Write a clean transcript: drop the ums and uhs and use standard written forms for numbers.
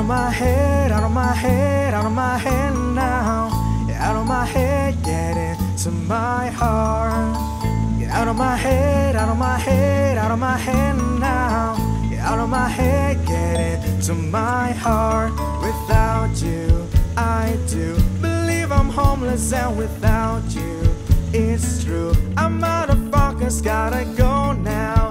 my head, out of my head, out of my head now. Get out of my head, get into my heart. Get out of my head, out of my head, out of my head now. Get out of my head, get into my heart. Without you, I do believe I'm homeless, and without you, it's true. I'm out of focus, gotta go now.